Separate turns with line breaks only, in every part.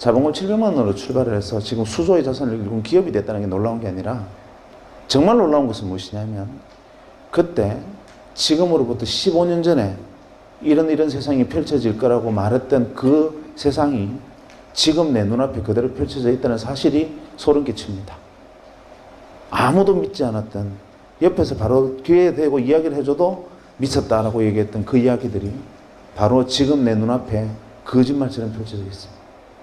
자본금 700만 원으로 출발을 해서 지금 수조의 자산을 일군 기업이 됐다는 게 놀라운 게 아니라 정말 놀라운 것은 무엇이냐면 그때 지금으로부터 15년 전에 이런 세상이 펼쳐질 거라고 말했던 그 세상이 지금 내 눈앞에 그대로 펼쳐져 있다는 사실이 소름 끼칩니다. 아무도 믿지 않았던, 옆에서 바로 귀에 대고 이야기를 해줘도 미쳤다라고 얘기했던 그 이야기들이 바로 지금 내 눈앞에 거짓말처럼 펼쳐져 있습니다.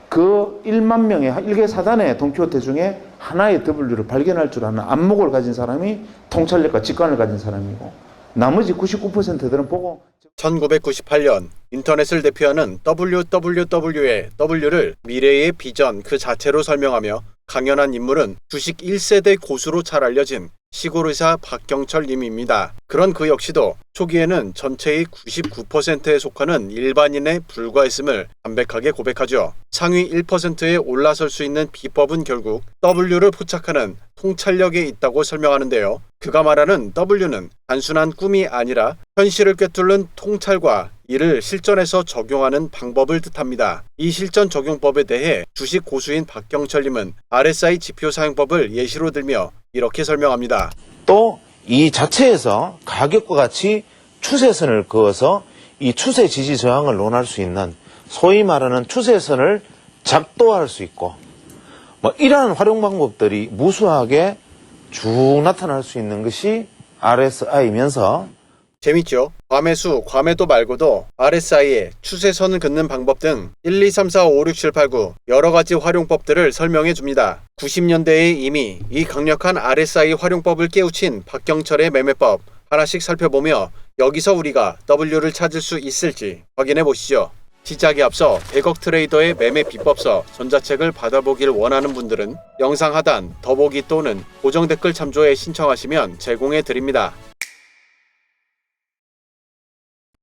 그 1만 명의 일개 사단의 돈키호테 중에 하나의 W를 발견할 줄 아는 안목을 가진 사람이 통찰력과 직관을 가진 사람이고, 나머지 99%들은 보고
1998년 인터넷을 대표하는 WWW의 W를 미래의 비전 그 자체로 설명하며 강연한 인물은 주식 1세대 고수로 잘 알려진 시골의사 박경철 님입니다. 그런 그 역시도 초기에는 전체의 99%에 속하는 일반인에 불과했음을 담백하게 고백하죠. 상위 1%에 올라설 수 있는 비법은 결국 W를 포착하는 통찰력에 있다고 설명하는데요. 그가 말하는 W는 단순한 꿈이 아니라 현실을 꿰뚫는 통찰과 이를 실전에서 적용하는 방법을 뜻합니다. 이 실전 적용법에 대해 주식 고수인 박경철님은 RSI 지표 사용법을 예시로 들며 이렇게 설명합니다.
또 이 자체에서 가격과 같이 추세선을 그어서 이 추세 지지 저항을 논할 수 있는 소위 말하는 추세선을 작도할 수 있고, 이러한 활용 방법들이 무수하게 쭉 나타날 수 있는 것이 RSI면서
재밌죠? 과매수, 과매도 말고도 RSI의 추세선을 긋는 방법 등 1, 2, 3, 4, 5, 6, 7, 8, 9 여러 가지 활용법들을 설명해 줍니다. 90년대에 이미 이 강력한 RSI 활용법을 깨우친 박경철의 매매법 하나씩 살펴보며 여기서 우리가 W를 찾을 수 있을지 확인해 보시죠. 시작에 앞서 100억 트레이더의 매매 비법서 전자책을 받아보길 원하는 분들은 영상 하단 더보기 또는 고정 댓글 참조에 신청하시면 제공해 드립니다.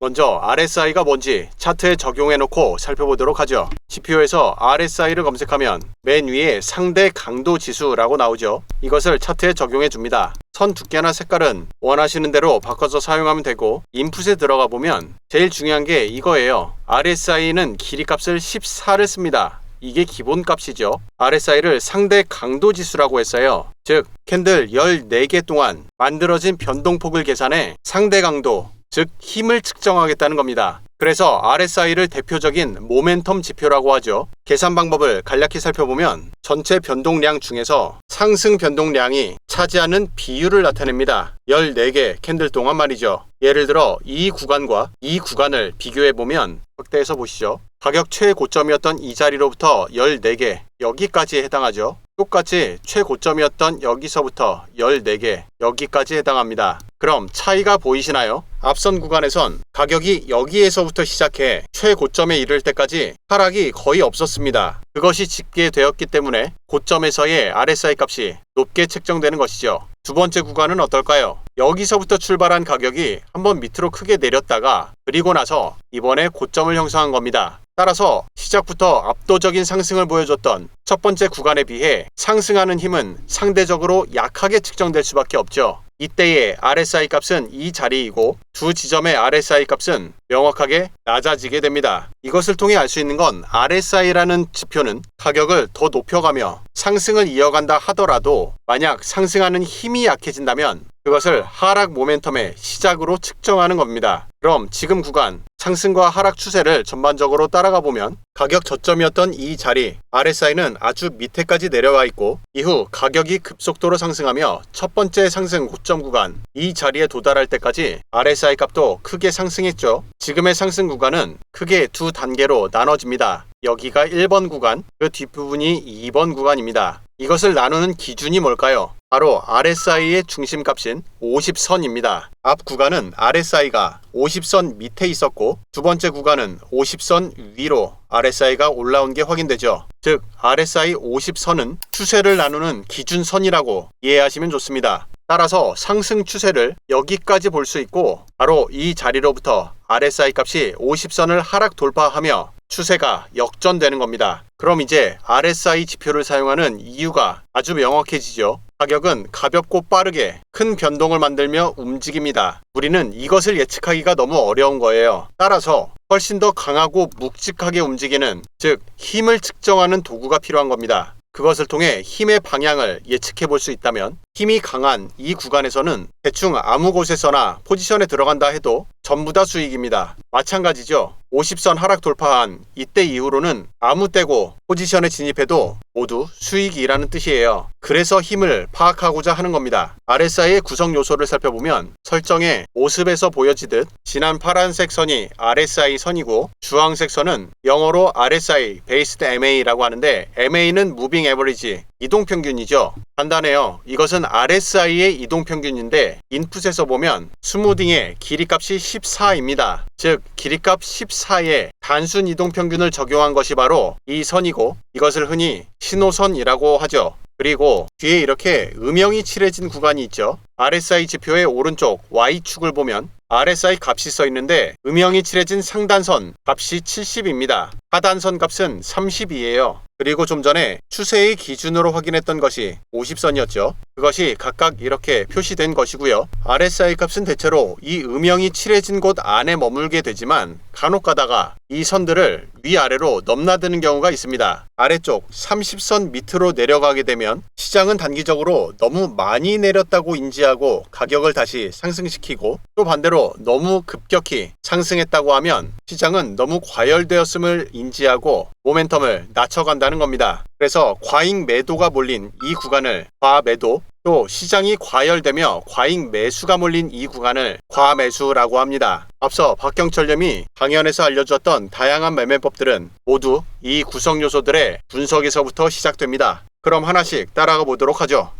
먼저 RSI가 뭔지 차트에 적용해놓고 살펴보도록 하죠. 지표에서 RSI를 검색하면 맨 위에 상대 강도 지수라고 나오죠. 이것을 차트에 적용해 줍니다. 선 두께나 색깔은 원하시는 대로 바꿔서 사용하면 되고, 인풋에 들어가 보면 제일 중요한 게 이거예요. RSI는 길이값을 14를 씁니다. 이게 기본값이죠. RSI를 상대 강도 지수라고 했어요. 즉 캔들 14개 동안 만들어진 변동폭을 계산해 상대 강도, 즉 힘을 측정하겠다는 겁니다. 그래서 RSI를 대표적인 모멘텀 지표라고 하죠. 계산 방법을 간략히 살펴보면 전체 변동량 중에서 상승 변동량이 차지하는 비율을 나타냅니다. 14개 캔들 동안 말이죠. 예를 들어 이 구간과 이 구간을 비교해보면 확대해서 보시죠. 가격 최고점이었던 이 자리로부터 14개, 여기까지에 해당하죠. 똑같이 최고점이었던 여기서부터 14개, 여기까지 해당합니다. 그럼 차이가 보이시나요? 앞선 구간에선 가격이 여기에서부터 시작해 최고점에 이를 때까지 하락이 거의 없었습니다. 그것이 집계되었기 때문에 고점에서의 RSI 값이 높게 책정되는 것이죠. 두 번째 구간은 어떨까요? 여기서부터 출발한 가격이 한번 밑으로 크게 내렸다가 그리고 나서 이번에 고점을 형성한 겁니다. 따라서 시작부터 압도적인 상승을 보여줬던 첫 번째 구간에 비해 상승하는 힘은 상대적으로 약하게 측정될 수밖에 없죠. 이때의 RSI 값은 이 자리이고 두 지점의 RSI 값은 명확하게 낮아지게 됩니다. 이것을 통해 알 수 있는 건 RSI라는 지표는 가격을 더 높여가며 상승을 이어간다 하더라도 만약 상승하는 힘이 약해진다면 그것을 하락 모멘텀의 시작으로 측정하는 겁니다. 그럼 지금 구간 상승과 하락 추세를 전반적으로 따라가 보면 가격 저점이었던 이 자리 RSI는 아주 밑에까지 내려와 있고, 이후 가격이 급속도로 상승하며 첫 번째 상승 고점 구간 이 자리에 도달할 때까지 RSI 값도 크게 상승했죠. 지금의 상승 구간은 크게 두 단계로 나눠집니다. 여기가 1번 구간, 그 뒷부분이 2번 구간입니다. 이것을 나누는 기준이 뭘까요? 바로 RSI의 중심값인 50선입니다. 앞 구간은 RSI가 50선 밑에 있었고 두 번째 구간은 50선 위로 RSI가 올라온 게 확인되죠. 즉 RSI 50선은 추세를 나누는 기준선이라고 이해하시면 좋습니다. 따라서 상승 추세를 여기까지 볼 수 있고 바로 이 자리로부터 RSI 값이 50선을 하락 돌파하며 추세가 역전되는 겁니다. 그럼 이제 RSI 지표를 사용하는 이유가 아주 명확해지죠. 가격은 가볍고 빠르게 큰 변동을 만들며 움직입니다. 우리는 이것을 예측하기가 너무 어려운 거예요. 따라서 훨씬 더 강하고 묵직하게 움직이는, 즉 힘을 측정하는 도구가 필요한 겁니다. 그것을 통해 힘의 방향을 예측해 볼 수 있다면 힘이 강한 이 구간에서는 대충 아무 곳에서나 포지션에 들어간다 해도 전부 다 수익입니다. 마찬가지죠. 50선 하락 돌파한 이때 이후로는 아무 때고 포지션에 진입해도 모두 수익이라는 뜻이에요. 그래서 힘을 파악하고자 하는 겁니다. RSI의 구성 요소를 살펴보면 설정의 모습에서 보여지듯 진한 파란색 선이 RSI 선이고 주황색 선은 영어로 RSI Based MA라고 하는데 MA는 Moving Average, 이동평균이죠. 간단해요. 이것은 RSI의 이동평균인데 인풋에서 보면 스무딩의 길이값이 14입니다. 즉 길이값 14에 단순 이동평균을 적용한 것이 바로 이 선이고 이것을 흔히 신호선이라고 하죠. 그리고 뒤에 이렇게 음영이 칠해진 구간이 있죠. RSI 지표의 오른쪽 Y축을 보면 RSI 값이 써 있는데 음영이 칠해진 상단선 값이 70입니다. 하단선 값은 30이에요. 그리고 좀 전에 추세의 기준으로 확인했던 것이 50선이었죠. 그것이 각각 이렇게 표시된 것이고요. RSI 값은 대체로 이 음영이 칠해진 곳 안에 머물게 되지만 간혹 가다가 이 선들을 위아래로 넘나드는 경우가 있습니다. 아래쪽 30선 밑으로 내려가게 되면 시장은 단기적으로 너무 많이 내렸다고 인지하고 가격을 다시 상승시키고, 또 반대로 너무 급격히 상승했다고 하면 시장은 너무 과열되었음을 인지하고 모멘텀을 낮춰간다는 겁니다. 그래서 과잉 매도가 몰린 이 구간을 과매도, 또 시장이 과열되며 과잉 매수가 몰린 이 구간을 과매수라고 합니다. 앞서 박경철님이 강연에서 알려주었던 다양한 매매법들은 모두 이 구성 요소들의 분석에서부터 시작됩니다. 그럼 하나씩 따라가 보도록 하죠.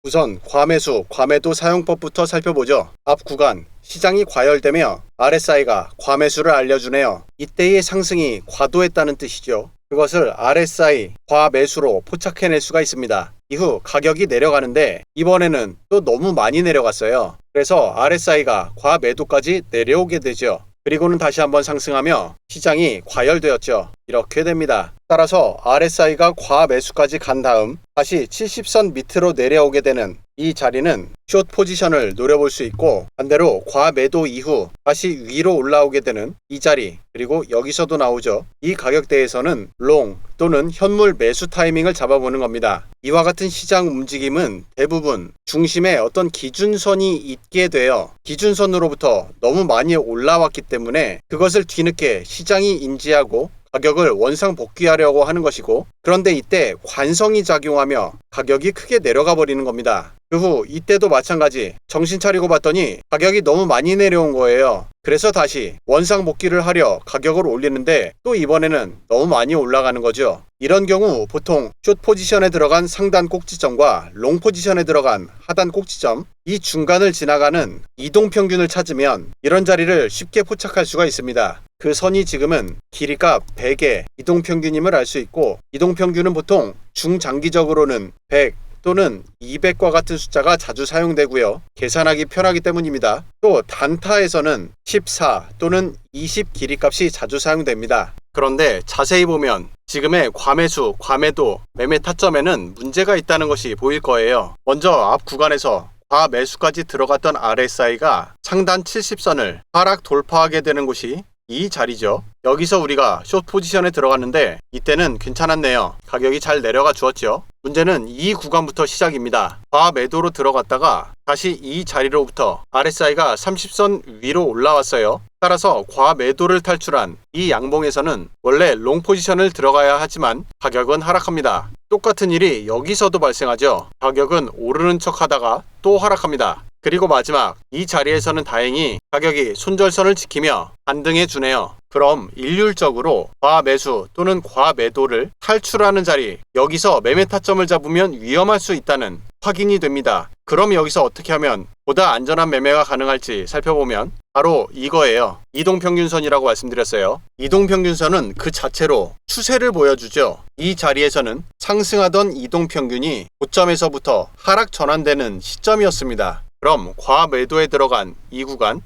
우선 과매수, 과매도 사용법부터 살펴보죠. 앞 구간, 시장이 과열되며 RSI가 과매수를 알려주네요. 이때의 상승이 과도했다는 뜻이죠. 그것을 RSI 과매수로 포착해낼 수가 있습니다. 이후 가격이 내려가는데 이번에는 또 너무 많이 내려갔어요. 그래서 RSI가 과매도까지 내려오게 되죠. 그리고는 다시 한번 상승하며 시장이 과열되었죠. 이렇게 됩니다. 따라서 RSI가 과매수까지 간 다음 다시 70선 밑으로 내려오게 되는 이 자리는 숏 포지션을 노려볼 수 있고, 반대로 과매도 이후 다시 위로 올라오게 되는 이 자리, 그리고 여기서도 나오죠. 이 가격대에서는 롱 또는 현물 매수 타이밍을 잡아보는 겁니다. 이와 같은 시장 움직임은 대부분 중심에 어떤 기준선이 있게 되어 기준선으로부터 너무 많이 올라왔기 때문에 그것을 뒤늦게 시장이 인지하고 가격을 원상 복귀하려고 하는 것이고, 그런데 이때 관성이 작용하며 가격이 크게 내려가 버리는 겁니다. 그 후 이때도 마찬가지, 정신 차리고 봤더니 가격이 너무 많이 내려온 거예요. 그래서 다시 원상 복귀를 하려 가격을 올리는데 또 이번에는 너무 많이 올라가는 거죠. 이런 경우 보통 숏 포지션에 들어간 상단 꼭지점과 롱 포지션에 들어간 하단 꼭지점, 이 중간을 지나가는 이동평균을 찾으면 이런 자리를 쉽게 포착할 수가 있습니다. 그 선이 지금은 길이값 100의 이동평균임을 알 수 있고, 이동평균은 보통 중장기적으로는 100 또는 200과 같은 숫자가 자주 사용되고요. 계산하기 편하기 때문입니다. 또 단타에서는 14 또는 20 길이값이 자주 사용됩니다. 그런데 자세히 보면 지금의 과매수, 과매도, 매매 타점에는 문제가 있다는 것이 보일 거예요. 먼저 앞 구간에서 과매수까지 들어갔던 RSI가 상단 70선을 하락 돌파하게 되는 곳이 이 자리죠. 여기서 우리가 숏 포지션에 들어갔는데 이때는 괜찮았네요. 가격이 잘 내려가 주었죠. 문제는 이 구간부터 시작입니다. 과매도로 들어갔다가 다시 이 자리로부터 RSI가 30선 위로 올라왔어요. 따라서 과매도를 탈출한 이 양봉에서는 원래 롱 포지션을 들어가야 하지만 가격은 하락합니다. 똑같은 일이 여기서도 발생하죠. 가격은 오르는 척 하다가 또 하락합니다. 그리고 마지막 이 자리에서는 다행히 가격이 손절선을 지키며 반등해 주네요. 그럼 일률적으로 과매수 또는 과매도를 탈출하는 자리, 여기서 매매 타점을 잡으면 위험할 수 있다는 확인이 됩니다. 그럼 여기서 어떻게 하면 보다 안전한 매매가 가능할지 살펴보면 바로 이거예요. 이동평균선이라고 말씀드렸어요. 이동평균선은 그 자체로 추세를 보여주죠. 이 자리에서는 상승하던 이동평균이 고점에서부터 하락 전환되는 시점이었습니다. 그럼 과매도에 들어간 이 구간,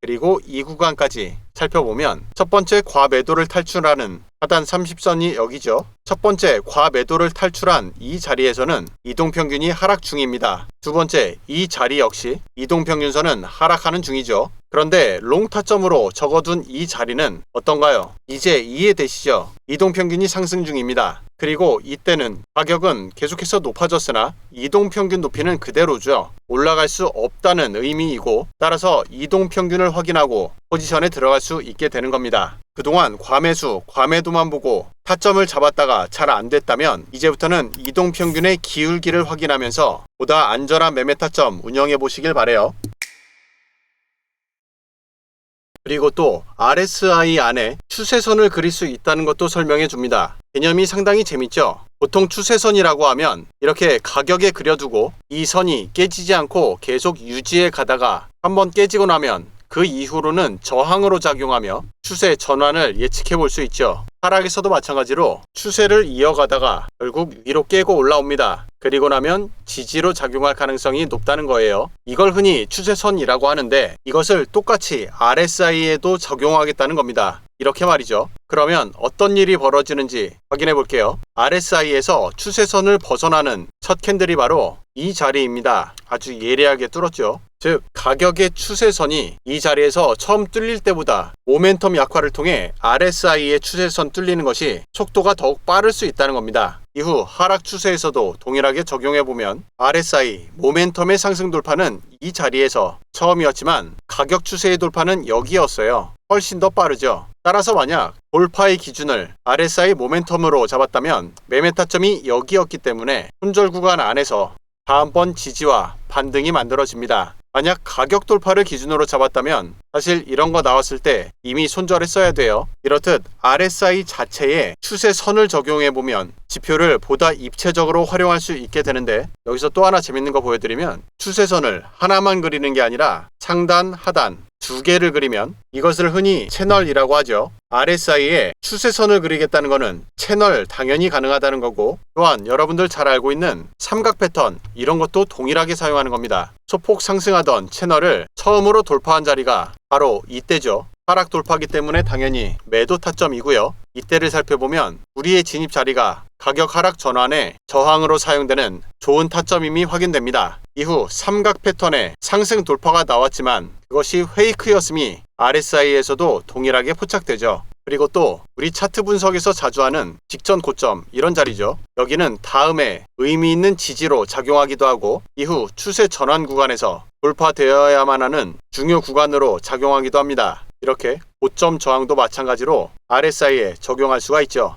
그리고 이 구간까지 살펴보면 첫 번째 과매도를 탈출하는 하단 30선이 여기죠. 첫 번째 과매도를 탈출한 이 자리에서는 이동평균이 하락 중입니다. 두 번째 이 자리 역시 이동평균선은 하락하는 중이죠. 그런데 롱 타점으로 적어둔 이 자리는 어떤가요? 이제 이해되시죠? 이동평균이 상승 중입니다. 그리고 이때는 가격은 계속해서 높아졌으나 이동평균 높이는 그대로죠. 올라갈 수 없다는 의미이고 따라서 이동평균을 확인하고 포지션에 들어갈 수 있게 되는 겁니다. 그동안 과매수, 과매도만 보고 타점을 잡았다가 잘 안됐다면 이제부터는 이동평균의 기울기를 확인하면서 보다 안전한 매매 타점 운영해 보시길 바래요. 그리고 또 RSI 안에 추세선을 그릴 수 있다는 것도 설명해 줍니다. 개념이 상당히 재밌죠? 보통 추세선이라고 하면 이렇게 가격에 그려두고 이 선이 깨지지 않고 계속 유지해 가다가 한번 깨지고 나면 그 이후로는 저항으로 작용하며 추세 전환을 예측해 볼 수 있죠. 하락에서도 마찬가지로 추세를 이어가다가 결국 위로 깨고 올라옵니다. 그리고 나면 지지로 작용할 가능성이 높다는 거예요. 이걸 흔히 추세선이라고 하는데 이것을 똑같이 RSI에도 적용하겠다는 겁니다. 이렇게 말이죠. 그러면 어떤 일이 벌어지는지 확인해 볼게요. RSI에서 추세선을 벗어나는 첫 캔들이 바로 이 자리입니다. 아주 예리하게 뚫었죠. 즉 가격의 추세선이 이 자리에서 처음 뚫릴 때보다 모멘텀 약화를 통해 RSI의 추세선 뚫리는 것이 속도가 더욱 빠를 수 있다는 겁니다. 이후 하락 추세에서도 동일하게 적용해보면 RSI 모멘텀의 상승 돌파는 이 자리에서 처음이었지만 가격 추세의 돌파는 여기였어요. 훨씬 더 빠르죠. 따라서 만약 돌파의 기준을 RSI 모멘텀으로 잡았다면 매매 타점이 여기였기 때문에 손절 구간 안에서 다음번 지지와 반등이 만들어집니다. 만약 가격 돌파를 기준으로 잡았다면 사실 이런 거 나왔을 때 이미 손절했어야 돼요. 이렇듯 RSI 자체에 추세선을 적용해보면 지표를 보다 입체적으로 활용할 수 있게 되는데 여기서 또 하나 재밌는 거 보여드리면 추세선을 하나만 그리는 게 아니라 상단, 하단 두 개를 그리면 이것을 흔히 채널이라고 하죠. RSI에 추세선을 그리겠다는 것은 채널 당연히 가능하다는 거고 또한 여러분들 잘 알고 있는 삼각 패턴 이런 것도 동일하게 사용하는 겁니다. 소폭 상승하던 채널을 처음으로 돌파한 자리가 바로 이때죠. 하락 돌파기 때문에 당연히 매도 타점이고요. 이때를 살펴보면 우리의 진입 자리가 가격 하락 전환에 저항으로 사용되는 좋은 타점임이 확인됩니다. 이후 삼각 패턴의 상승 돌파가 나왔지만 그것이 페이크였음이 RSI에서도 동일하게 포착되죠. 그리고 또 우리 차트 분석에서 자주 하는 직전 고점 이런 자리죠. 여기는 다음에 의미 있는 지지로 작용하기도 하고 이후 추세 전환 구간에서 돌파되어야만 하는 중요 구간으로 작용하기도 합니다. 이렇게 고점 저항도 마찬가지로 RSI에 적용할 수가 있죠.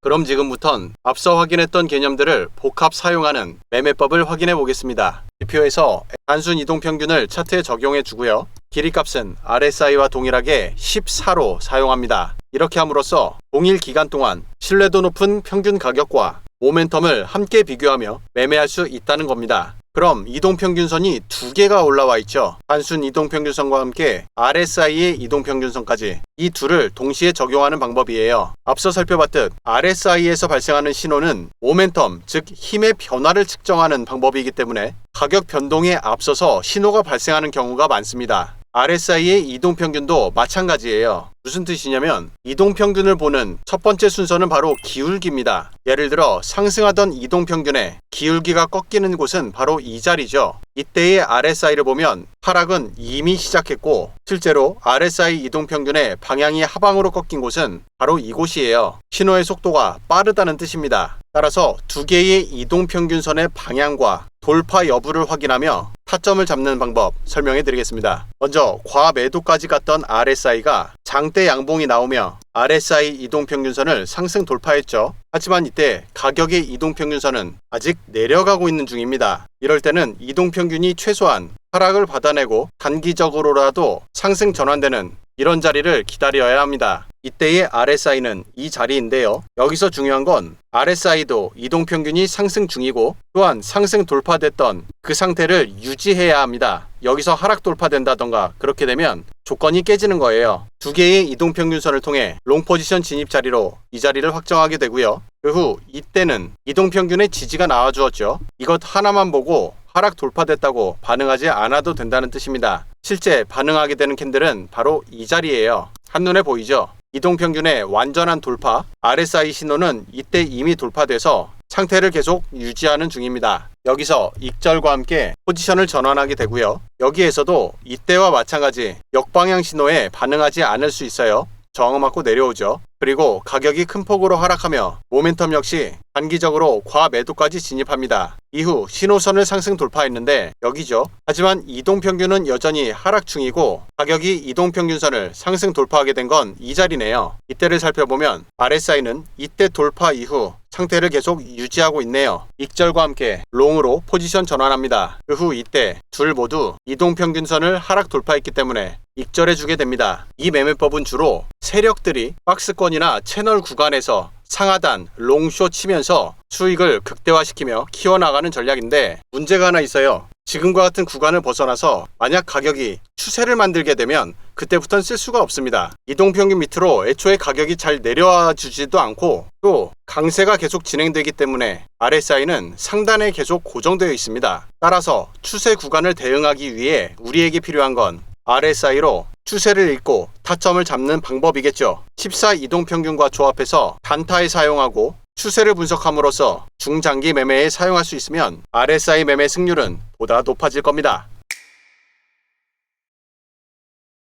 그럼 지금부턴 앞서 확인했던 개념들을 복합 사용하는 매매법을 확인해 보겠습니다. 지표에서 단순 이동평균을 차트에 적용해 주고요. 길이값은 RSI와 동일하게 14로 사용합니다. 이렇게 함으로써 동일 기간 동안 신뢰도 높은 평균 가격과 모멘텀을 함께 비교하며 매매할 수 있다는 겁니다. 그럼 이동평균선이 두 개가 올라와 있죠. 단순 이동평균선과 함께 RSI의 이동평균선까지 이 둘을 동시에 적용하는 방법이에요. 앞서 살펴봤듯 RSI에서 발생하는 신호는 모멘텀, 즉 힘의 변화를 측정하는 방법이기 때문에 가격 변동에 앞서서 신호가 발생하는 경우가 많습니다. RSI의 이동평균도 마찬가지예요. 무슨 뜻이냐면 이동평균을 보는 첫 번째 순서는 바로 기울기입니다. 예를 들어 상승하던 이동평균에 기울기가 꺾이는 곳은 바로 이 자리죠. 이때의 RSI를 보면 하락은 이미 시작했고 실제로 RSI 이동평균의 방향이 하방으로 꺾인 곳은 바로 이곳이에요. 신호의 속도가 빠르다는 뜻입니다. 따라서 두 개의 이동평균선의 방향과 돌파 여부를 확인하며 타점을 잡는 방법 설명해 드리겠습니다. 먼저 과매도까지 갔던 RSI가 장대 양봉이 나오며 RSI 이동평균선을 상승 돌파했죠. 하지만 이때 가격의 이동평균선은 아직 내려가고 있는 중입니다. 이럴 때는 이동평균이 최소한 하락을 받아내고 단기적으로라도 상승 전환되는 이런 자리를 기다려야 합니다. 이때의 RSI는 이 자리인데요. 여기서 중요한 건 RSI도 이동평균이 상승 중이고 또한 상승 돌파됐던 그 상태를 유지해야 합니다. 여기서 하락 돌파된다던가 그렇게 되면 조건이 깨지는 거예요. 두 개의 이동평균선을 통해 롱 포지션 진입 자리로 이 자리를 확정하게 되고요. 그 후 이때는 이동평균의 지지가 나와주었죠. 이것 하나만 보고 하락 돌파됐다고 반응하지 않아도 된다는 뜻입니다. 실제 반응하게 되는 캔들은 바로 이 자리예요. 한눈에 보이죠? 이동평균의 완전한 돌파, RSI 신호는 이때 이미 돌파돼서 상태를 계속 유지하는 중입니다. 여기서 익절과 함께 포지션을 전환하게 되고요. 여기에서도 이때와 마찬가지 역방향 신호에 반응하지 않을 수 있어요. 저항을 맞고 내려오죠. 그리고 가격이 큰 폭으로 하락하며 모멘텀 역시 단기적으로 과매도까지 진입합니다. 이후 신호선을 상승 돌파했는데 여기죠. 하지만 이동평균은 여전히 하락 중이고 가격이 이동평균선을 상승 돌파하게 된 건 이 자리네요. 이때를 살펴보면 RSI는 이때 돌파 이후 상태를 계속 유지하고 있네요. 익절과 함께 롱으로 포지션 전환합니다. 그 후 이때 둘 모두 이동평균선을 하락 돌파했기 때문에 익절해주게 됩니다. 이 매매법은 주로 세력들이 박스권이나 채널 구간에서 상하단, 롱숏 치면서 수익을 극대화시키며 키워나가는 전략인데 문제가 하나 있어요. 지금과 같은 구간을 벗어나서 만약 가격이 추세를 만들게 되면 그때부터는 쓸 수가 없습니다. 이동평균 밑으로 애초에 가격이 잘 내려와 주지도 않고 또 강세가 계속 진행되기 때문에 RSI는 상단에 계속 고정되어 있습니다. 따라서 추세 구간을 대응하기 위해 우리에게 필요한 건 RSI로 추세를 읽고 타점을 잡는 방법이겠죠. 14 이동평균과 조합해서 단타에 사용하고 추세를 분석함으로써 중장기 매매에 사용할 수 있으면 RSI 매매 승률은 보다 높아질 겁니다.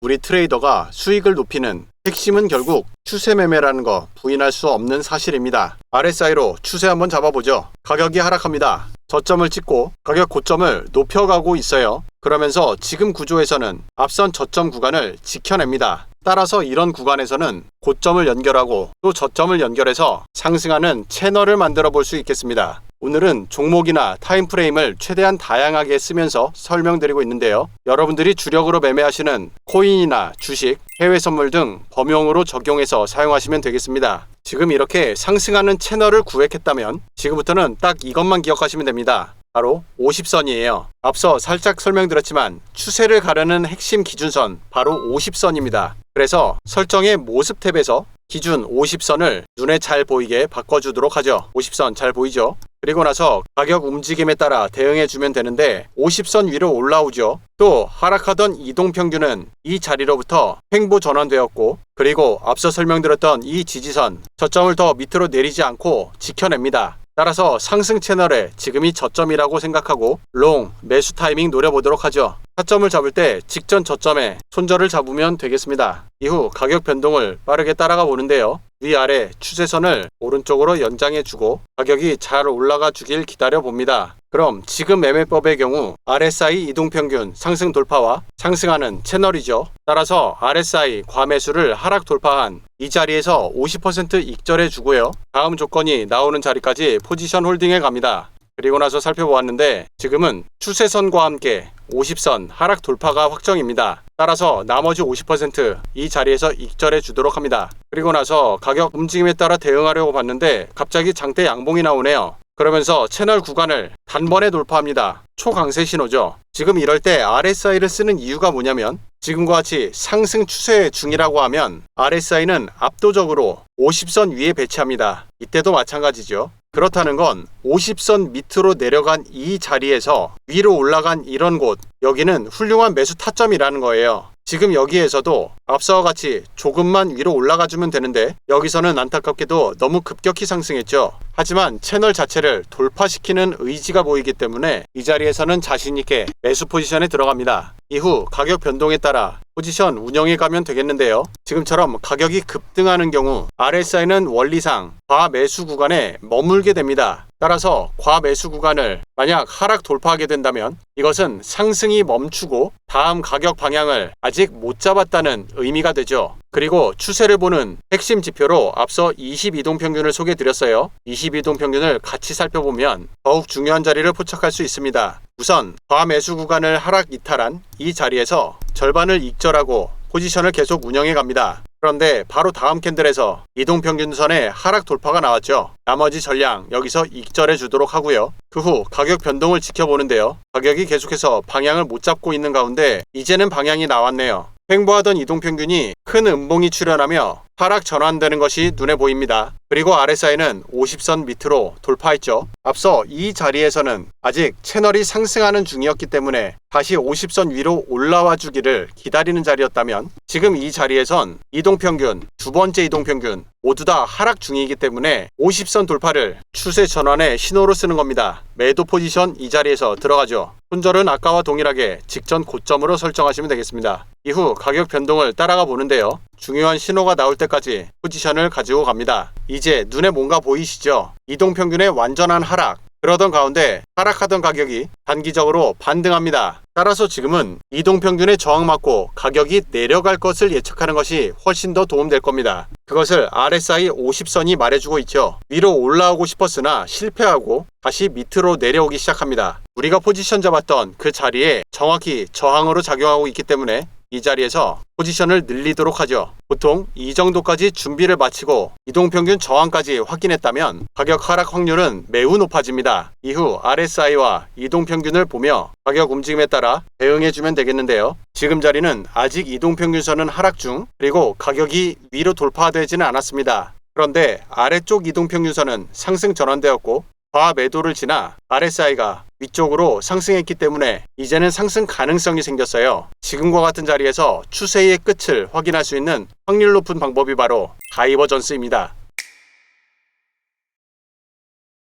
우리 트레이더가 수익을 높이는 핵심은 결국 추세 매매라는 거 부인할 수 없는 사실입니다. RSI로 추세 한번 잡아보죠. 가격이 하락합니다. 저점을 찍고 가격 고점을 높여가고 있어요. 그러면서 지금 구조에서는 앞선 저점 구간을 지켜냅니다. 따라서 이런 구간에서는 고점을 연결하고 또 저점을 연결해서 상승하는 채널을 만들어 볼 수 있겠습니다. 오늘은 종목이나 타임프레임을 최대한 다양하게 쓰면서 설명드리고 있는데요. 여러분들이 주력으로 매매하시는 코인이나 주식, 해외 선물 등 범용으로 적용해서 사용하시면 되겠습니다. 지금 이렇게 상승하는 채널을 구획했다면 지금부터는 딱 이것만 기억하시면 됩니다. 바로 50선이에요. 앞서 살짝 설명드렸지만 추세를 가르는 핵심 기준선 바로 50선입니다. 그래서 설정의 모습 탭에서 기준 50선을 눈에 잘 보이게 바꿔주도록 하죠. 50선 잘 보이죠? 그리고 나서 가격 움직임에 따라 대응해주면 되는데 50선 위로 올라오죠. 또 하락하던 이동평균은 이 자리로부터 횡보 전환되었고 그리고 앞서 설명드렸던 이 지지선 저점을 더 밑으로 내리지 않고 지켜냅니다. 따라서 상승 채널에 지금이 저점이라고 생각하고 롱 매수 타이밍 노려보도록 하죠. 타점을 잡을 때 직전 저점에 손절을 잡으면 되겠습니다. 이후 가격 변동을 빠르게 따라가 보는데요. 위아래 추세선을 오른쪽으로 연장해주고 가격이 잘 올라가 주길 기다려 봅니다. 그럼 지금 매매법의 경우 RSI 이동평균 상승 돌파와 상승하는 채널이죠. 따라서 RSI 과매수를 하락 돌파한 이 자리에서 50% 익절해 주고요. 다음 조건이 나오는 자리까지 포지션 홀딩해 갑니다. 그리고 나서 살펴보았는데 지금은 추세선과 함께 50선 하락 돌파가 확정입니다. 따라서 나머지 50%이 자리에서 익절해 주도록 합니다. 그리고 나서 가격 움직임에 따라 대응하려고 봤는데 갑자기 장대 양봉이 나오네요. 그러면서 채널 구간을 단번에 돌파합니다. 초강세 신호죠. 지금 이럴 때 RSI를 쓰는 이유가 뭐냐면 지금과 같이 상승 추세 중이라고 하면 RSI는 압도적으로 50선 위에 배치합니다. 이때도 마찬가지죠. 그렇다는 건 50선 밑으로 내려간 이 자리에서 위로 올라간 이런 곳, 여기는 훌륭한 매수 타점이라는 거예요. 지금 여기에서도 앞서와 같이 조금만 위로 올라가주면 되는데 여기서는 안타깝게도 너무 급격히 상승했죠. 하지만 채널 자체를 돌파시키는 의지가 보이기 때문에 이 자리에서는 자신있게 매수 포지션에 들어갑니다. 이후 가격 변동에 따라 포지션 운영해 가면 되겠는데요. 지금처럼 가격이 급등하는 경우 RSI는 원리상 과매수 구간에 머물게 됩니다. 따라서 과매수 구간을 만약 하락 돌파하게 된다면 이것은 상승이 멈추고 다음 가격 방향을 아직 못 잡았다는 의미가 되죠. 그리고 추세를 보는 핵심 지표로 앞서 22동평균을 소개해드렸어요. 22동평균을 같이 살펴보면 더욱 중요한 자리를 포착할 수 있습니다. 우선 과매수 구간을 하락 이탈한 이 자리에서 절반을 익절하고 포지션을 계속 운영해 갑니다. 그런데 바로 다음 캔들에서 이동평균선에 하락 돌파가 나왔죠. 나머지 전량 여기서 익절해 주도록 하고요. 그 후 가격 변동을 지켜보는데요. 가격이 계속해서 방향을 못 잡고 있는 가운데 이제는 방향이 나왔네요. 횡보하던 이동평균이 큰 음봉이 출현하며 하락 전환되는 것이 눈에 보입니다. 그리고 RSI는 50선 밑으로 돌파했죠. 앞서 이 자리에서는 아직 채널이 상승하는 중이었기 때문에 다시 50선 위로 올라와 주기를 기다리는 자리였다면 지금 이 자리에선 이동평균, 두 번째 이동평균 모두 다 하락 중이기 때문에 50선 돌파를 추세 전환의 신호로 쓰는 겁니다. 매도 포지션 이 자리에서 들어가죠. 손절은 아까와 동일하게 직전 고점으로 설정하시면 되겠습니다. 이후 가격 변동을 따라가 보는데요. 중요한 신호가 나올 때까지 포지션을 가지고 갑니다. 이제 눈에 뭔가 보이시죠? 이동평균의 완전한 하락. 그러던 가운데 하락하던 가격이 단기적으로 반등합니다. 따라서 지금은 이동평균에 저항맞고 가격이 내려갈 것을 예측하는 것이 훨씬 더 도움될 겁니다. 그것을 RSI 50선이 말해주고 있죠. 위로 올라오고 싶었으나 실패하고 다시 밑으로 내려오기 시작합니다. 우리가 포지션 잡았던 그 자리에 정확히 저항으로 작용하고 있기 때문에 이 자리에서 포지션을 늘리도록 하죠. 보통 이 정도까지 준비를 마치고 이동평균 저항까지 확인했다면 가격 하락 확률은 매우 높아집니다. 이후 RSI와 이동평균을 보며 가격 움직임에 따라 대응해주면 되겠는데요. 지금 자리는 아직 이동평균선은 하락 중, 그리고 가격이 위로 돌파되지는 않았습니다. 그런데 아래쪽 이동평균선은 상승 전환되었고 과매도를 지나 RSI가 위쪽으로 상승했기 때문에 이제는 상승 가능성이 생겼어요. 지금과 같은 자리에서 추세의 끝을 확인할 수 있는 확률 높은 방법이 바로 다이버전스입니다.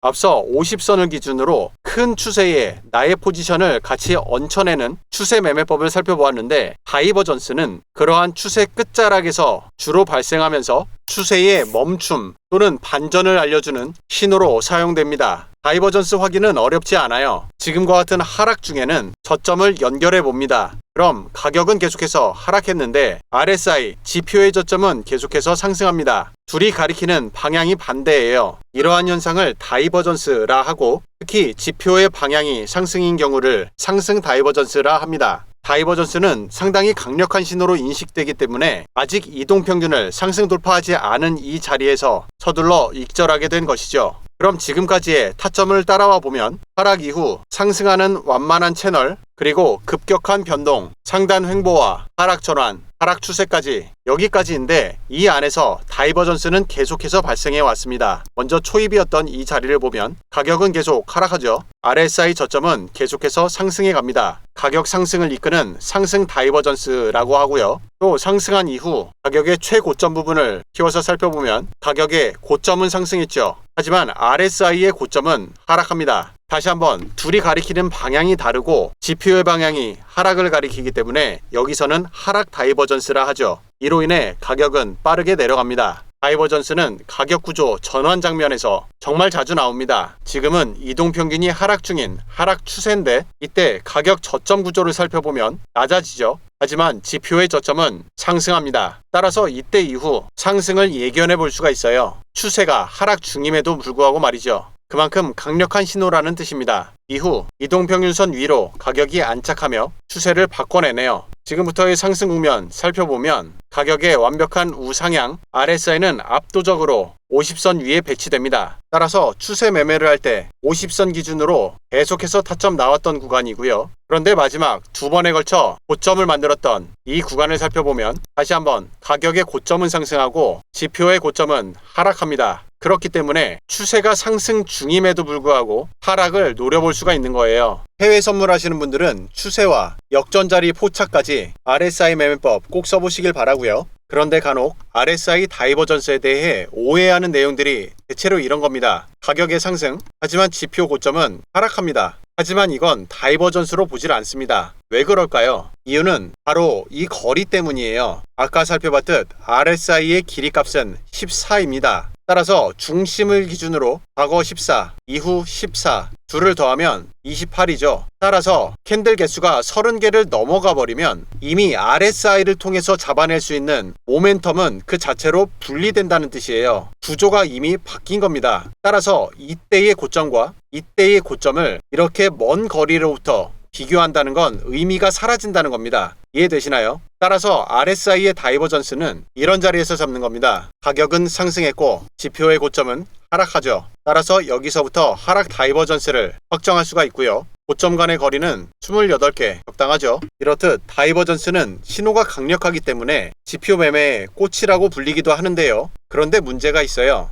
앞서 50선을 기준으로 큰 추세에 나의 포지션을 같이 얹혀내는 추세 매매법을 살펴보았는데, 다이버전스는 그러한 추세 끝자락에서 주로 발생하면서 추세의 멈춤 또는 반전을 알려주는 신호로 사용됩니다. 다이버전스 확인은 어렵지 않아요. 지금과 같은 하락 중에는 저점을 연결해 봅니다. 그럼 가격은 계속해서 하락했는데 RSI, 지표의 저점은 계속해서 상승합니다. 둘이 가리키는 방향이 반대예요. 이러한 현상을 다이버전스라 하고, 특히 지표의 방향이 상승인 경우를 상승 다이버전스라 합니다. 다이버전스는 상당히 강력한 신호로 인식되기 때문에 아직 이동평균을 상승 돌파하지 않은 이 자리에서 서둘러 익절하게 된 것이죠. 그럼 지금까지의 타점을 따라와 보면 하락 이후 상승하는 완만한 채널, 그리고 급격한 변동, 상단 횡보와 하락 전환, 하락 추세까지 여기까지인데, 이 안에서 다이버전스는 계속해서 발생해 왔습니다. 먼저 초입이었던 이 자리를 보면 가격은 계속 하락하죠. RSI 저점은 계속해서 상승해 갑니다. 가격 상승을 이끄는 상승 다이버전스라고 하고요. 또 상승한 이후 가격의 최고점 부분을 키워서 살펴보면 가격의 고점은 상승했죠. 하지만 RSI의 고점은 하락합니다. 다시 한번 둘이 가리키는 방향이 다르고 지표의 방향이 하락을 가리키기 때문에 여기서는 하락 다이버전스라 하죠. 이로 인해 가격은 빠르게 내려갑니다. 다이버전스는 가격 구조 전환 장면에서 정말 자주 나옵니다. 지금은 이동평균이 하락 중인 하락 추세인데, 이때 가격 저점 구조를 살펴보면 낮아지죠. 하지만 지표의 저점은 상승합니다. 따라서 이때 이후 상승을 예견해 볼 수가 있어요. 추세가 하락 중임에도 불구하고 말이죠. 그만큼 강력한 신호라는 뜻입니다. 이후 이동평균선 위로 가격이 안착하며 추세를 바꿔내네요. 지금부터의 상승 국면 살펴보면 가격의 완벽한 우상향 RSI는 압도적으로 50선 위에 배치됩니다. 따라서 추세 매매를 할 때 50선 기준으로 계속해서 타점 나왔던 구간이고요. 그런데 마지막 두 번에 걸쳐 고점을 만들었던 이 구간을 살펴보면 다시 한번 가격의 고점은 상승하고 지표의 고점은 하락합니다. 그렇기 때문에 추세가 상승 중임에도 불구하고 하락을 노려볼 수가 있는 거예요. 해외 선물하시는 분들은 추세와 역전자리 포착까지 RSI 매매법 꼭 써보시길 바라고요. 그런데 간혹 RSI 다이버전스에 대해 오해하는 내용들이 대체로 이런 겁니다. 가격의 상승, 하지만 지표 고점은 하락합니다. 하지만 이건 다이버전스로 보질 않습니다. 왜 그럴까요? 이유는 바로 이 거리 때문이에요. 아까 살펴봤듯 RSI의 길이값은 14입니다. 따라서 중심을 기준으로 과거 14, 이후 14, 둘을 더하면 28이죠. 따라서 캔들 개수가 30개를 넘어가 버리면 이미 RSI를 통해서 잡아낼 수 있는 모멘텀은 그 자체로 분리된다는 뜻이에요. 구조가 이미 바뀐 겁니다. 따라서 이때의 고점과 이때의 고점을 이렇게 먼 거리로부터 비교한다는 건 의미가 사라진다는 겁니다. 이해되시나요? 따라서 RSI의 다이버전스는 이런 자리에서 잡는 겁니다. 가격은 상승했고 지표의 고점은 하락하죠. 따라서 여기서부터 하락 다이버전스를 확정할 수가 있고요. 고점 간의 거리는 28개, 적당하죠. 이렇듯 다이버전스는 신호가 강력하기 때문에 지표 매매의 꽃이라고 불리기도 하는데요. 그런데 문제가 있어요.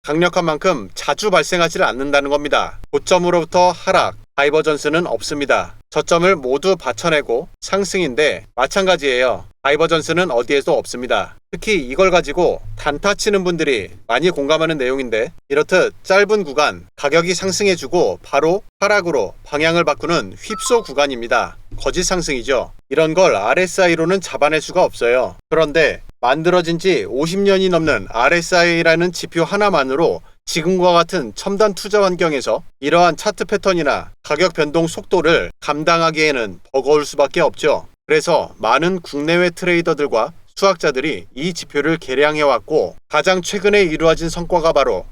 강력한 만큼 자주 발생하지 않는다는 겁니다. 고점으로부터 하락, 다이버전스는 없습니다. 저점을 모두 받쳐내고 상승인데 마찬가지예요. 다이버전스는 어디에도 없습니다. 특히 이걸 가지고 단타 치는 분들이 많이 공감하는 내용인데, 이렇듯 짧은 구간 가격이 상승해주고 바로 하락으로 방향을 바꾸는 휩소 구간입니다. 거짓 상승이죠. 이런 걸 RSI로는 잡아낼 수가 없어요. 그런데 만들어진 지 50년이 넘는 RSI라는 지표 하나만으로 지금과 같은 첨단 투자 환경에서 이러한 차트 패턴이나 가격 변동 속도를 감당하기에는 버거울 수밖에 없죠. 그래서 많은 국내외 트레이더들과 수학자들이 이 지표를 계량해왔고, 가장 최근에 이루어진 성과가 바로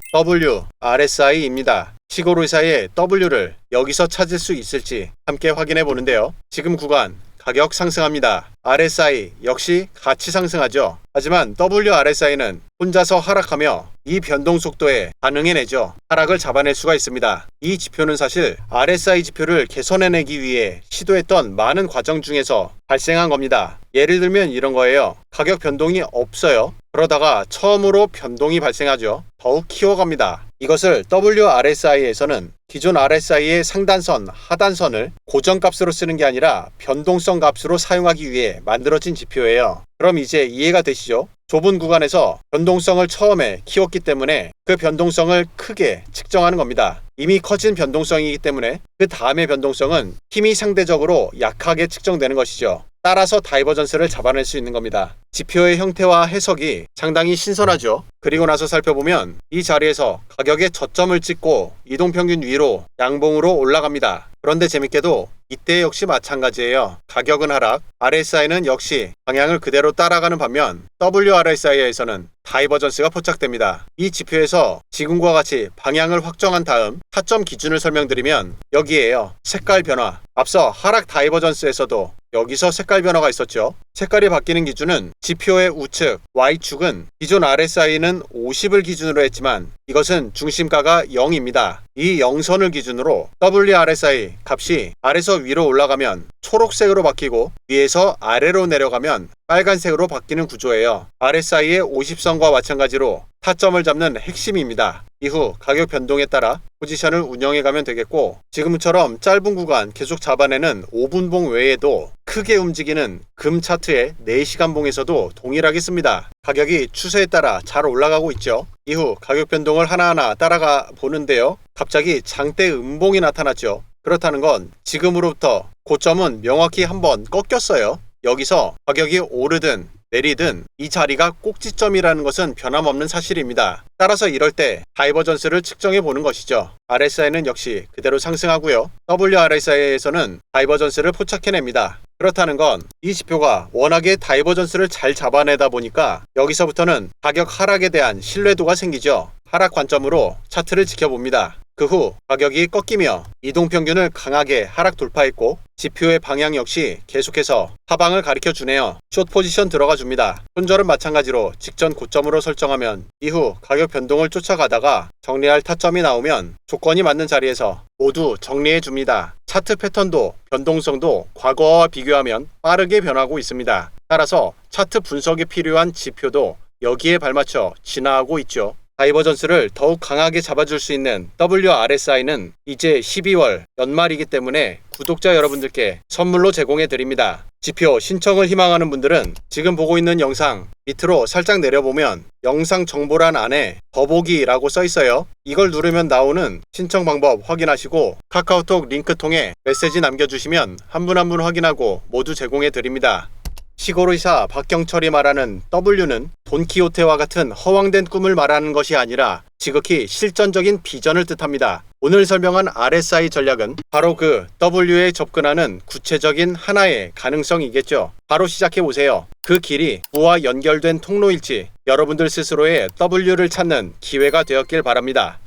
WRSI입니다. 시골의사의 W를 여기서 찾을 수 있을지 함께 확인해 보는데요. 지금 구간 가격 상승합니다. RSI 역시 같이 상승하죠. 하지만 WRSI는 혼자서 하락하며 이 변동 속도에 반응해내죠. 하락을 잡아낼 수가 있습니다. 이 지표는 사실 RSI 지표를 개선해내기 위해 시도했던 많은 과정 중에서 발생한 겁니다. 예를 들면 이런 거예요. 가격 변동이 없어요. 그러다가 처음으로 변동이 발생하죠. 더욱 키워갑니다. 이것을 WRSI에서는 기존 RSI의 상단선, 하단선을 고정값으로 쓰는 게 아니라 변동성 값으로 사용하기 위해 만들어진 지표예요. 그럼 이제 이해가 되시죠? 좁은 구간에서 변동성을 처음에 키웠기 때문에 그 변동성을 크게 측정하는 겁니다. 이미 커진 변동성이기 때문에 그 다음의 변동성은 힘이 상대적으로 약하게 측정되는 것이죠. 따라서 다이버전스를 잡아낼 수 있는 겁니다. 지표의 형태와 해석이 상당히 신선하죠. 그리고 나서 살펴보면 이 자리에서 가격의 저점을 찍고 이동평균 위로 양봉으로 올라갑니다. 그런데 재밌게도 이때 역시 마찬가지예요. 가격은 하락, RSI는 역시 방향을 그대로 따라가는 반면 WRSI에서는 다이버전스가 포착됩니다. 이 지표에서 지금과 같이 방향을 확정한 다음 타점 기준을 설명드리면 여기에요. 색깔 변화. 앞서 하락 다이버전스에서도 여기서 색깔 변화가 있었죠. 색깔이 바뀌는 기준은 지표의 우측, Y축은 기존 RSI는 50을 기준으로 했지만 이것은 중심가가 0입니다. 이 0선을 기준으로 WRSI 값이 아래서 위로 올라가면 초록색으로 바뀌고 위에서 아래로 내려가면 빨간색으로 바뀌는 구조예요. RSI의 50선과 마찬가지로 타점을 잡는 핵심입니다. 이후 가격 변동에 따라 포지션을 운영해 가면 되겠고, 지금처럼 짧은 구간 계속 잡아내는 5분봉 외에도 크게 움직이는 금 차트의 4시간 봉에서도 동일하게 씁니다. 가격이 추세에 따라 잘 올라가고 있죠. 이후 가격 변동을 하나하나 따라가 보는데요. 갑자기 장대 음봉이 나타났죠. 그렇다는 건 지금으로부터 고점은 명확히 한번 꺾였어요. 여기서 가격이 오르든 내리든 이 자리가 꼭지점이라는 것은 변함없는 사실입니다. 따라서 이럴 때 다이버전스를 측정해 보는 것이죠. RSI는 역시 그대로 상승하고요. WRSI에서는 다이버전스를 포착해냅니다. 그렇다는 건 이 지표가 워낙에 다이버전스를 잘 잡아내다 보니까 여기서부터는 가격 하락에 대한 신뢰도가 생기죠. 하락 관점으로 차트를 지켜봅니다. 그 후 가격이 꺾이며 이동평균을 강하게 하락 돌파했고 지표의 방향 역시 계속해서 하방을 가리켜 주네요. 숏 포지션 들어가 줍니다. 손절은 마찬가지로 직전 고점으로 설정하면 이후 가격 변동을 쫓아가다가 정리할 타점이 나오면 조건이 맞는 자리에서 모두 정리해 줍니다. 차트 패턴도 변동성도 과거와 비교하면 빠르게 변하고 있습니다. 따라서 차트 분석에 필요한 지표도 여기에 발맞춰 진화하고 있죠. 다이버전스를 더욱 강하게 잡아줄 수 있는 WRSI는 이제 12월 연말이기 때문에 구독자 여러분들께 선물로 제공해 드립니다. 지표 신청을 희망하는 분들은 지금 보고 있는 영상 밑으로 살짝 내려보면 영상 정보란 안에 더보기라고 써 있어요. 이걸 누르면 나오는 신청 방법 확인하시고 카카오톡 링크 통해 메시지 남겨주시면 한 분 한 분 확인하고 모두 제공해 드립니다. 시골의사 박경철이 말하는 W는 돈키호테와 같은 허황된 꿈을 말하는 것이 아니라 지극히 실전적인 비전을 뜻합니다. 오늘 설명한 RSI 전략은 바로 그 W에 접근하는 구체적인 하나의 가능성이겠죠. 바로 시작해보세요. 그 길이 부와 연결된 통로일지 여러분들 스스로의 W를 찾는 기회가 되었길 바랍니다.